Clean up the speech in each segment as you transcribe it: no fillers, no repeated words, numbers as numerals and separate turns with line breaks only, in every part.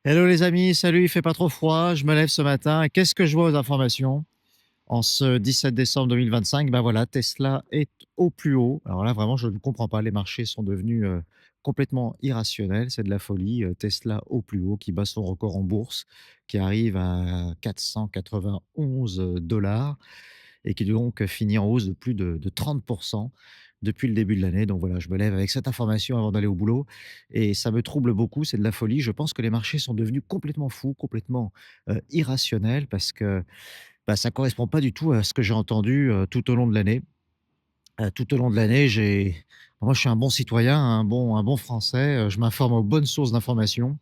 Hello les amis, salut, il fait pas trop froid, je me lève ce matin et qu'est-ce que je vois aux informations? En ce 17 décembre 2025, ben voilà, Tesla est au plus haut. Alors là, vraiment, je ne comprends pas, les marchés sont devenus complètement irrationnels, c'est de la folie. Tesla au plus haut, qui bat son record en bourse, qui arrive à 491 dollars et qui donc finit en hausse de plus de 30% depuis le début de l'année. Donc voilà, je me lève avec cette information avant d'aller au boulot et ça me trouble beaucoup, c'est de la folie. Je pense que les marchés sont devenus complètement fous, complètement irrationnels parce que bah, ça correspond pas du tout à ce que j'ai entendu tout au long de l'année. Tout au long de l'année, moi je suis un bon citoyen, un bon Français, je m'informe aux bonnes sources d'information.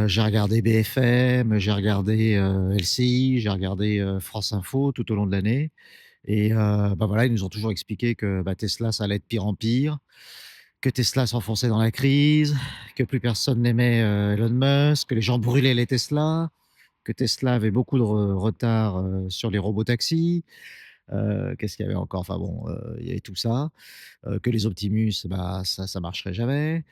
J'ai regardé BFM, j'ai regardé LCI, j'ai regardé France Info tout au long de l'année. Et bah, voilà, ils nous ont toujours expliqué que, bah, Tesla, ça allait être pire en pire, que Tesla s'enfonçait dans la crise, que plus personne n'aimait, Elon Musk, que les gens brûlaient les Tesla, que Tesla avait beaucoup de retard, sur les robotaxis. Qu'est-ce qu'il y avait encore? Enfin bon, il y avait tout ça, que les Optimus, bah, ça marcherait jamais.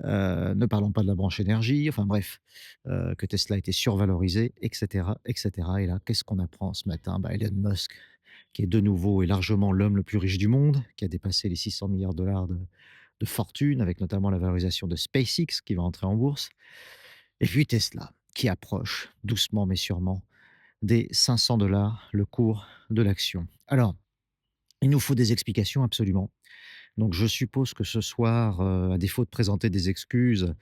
Ne parlons pas de la branche énergie, enfin bref, que Tesla était survalorisé et cetera et cetera. Et là, qu'est-ce qu'on apprend ce matin? Bah, Elon Musk, qui est de nouveau et largement l'homme le plus riche du monde, qui a dépassé les 600 milliards de fortune, avec notamment la valorisation de SpaceX qui va entrer en bourse. Et puis Tesla, qui approche doucement mais sûrement des 500 dollars le cours de l'action. Alors, il nous faut des explications absolument. Donc je suppose que ce soir, à défaut de présenter des excuses,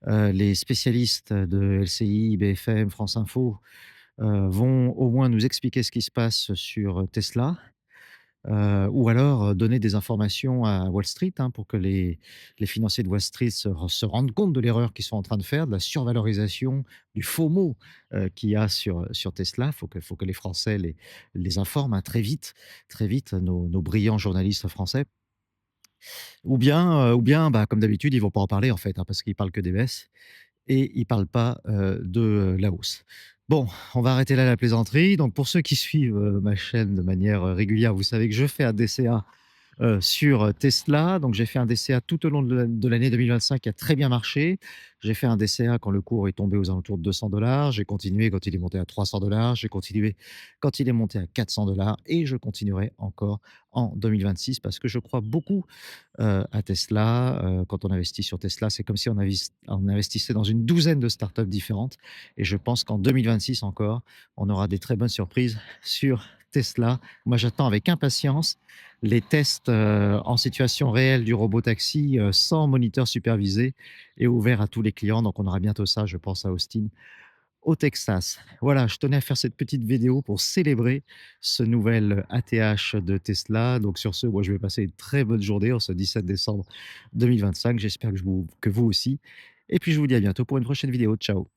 les spécialistes de LCI, BFM, France Info, vont au moins nous expliquer ce qui se passe sur Tesla. Ou alors, donner des informations à Wall Street, hein, pour que les financiers de Wall Street se rendent compte de l'erreur qu'ils sont en train de faire, de la survalorisation, du FOMO, qu'il y a sur Tesla. Faut que les Français les informent, hein, très vite, nos brillants journalistes français. Ou bien, bah, comme d'habitude, ils vont pas en parler en fait, hein, parce qu'ils parlent que des baisses et ils parlent pas, de la hausse. Bon, on va arrêter là la plaisanterie. Donc pour ceux qui suivent, ma chaîne de manière, régulière, vous savez que je fais un DCA sur Tesla. Donc j'ai fait un DCA tout au long de l'année 2025 qui a très bien marché. J'ai fait un DCA quand le cours est tombé aux alentours de 200 dollars. J'ai continué quand il est monté à 300 dollars. J'ai continué quand il est monté à 400 dollars et je continuerai encore en 2026 parce que je crois beaucoup à Tesla. Quand on investit sur Tesla, c'est comme si on investissait dans une douzaine de startups différentes. Et je pense qu'en 2026 encore, on aura des très bonnes surprises sur Tesla. Moi, j'attends avec impatience les tests en situation réelle du robot taxi sans moniteur supervisé et ouvert à tous les clients. Donc, on aura bientôt ça, je pense, à Austin, au Texas. Voilà, je tenais à faire cette petite vidéo pour célébrer ce nouvel ATH de Tesla. Donc sur ce, moi je vais passer une très bonne journée en ce 17 décembre 2025. J'espère que vous aussi. Et puis je vous dis à bientôt pour une prochaine vidéo. Ciao.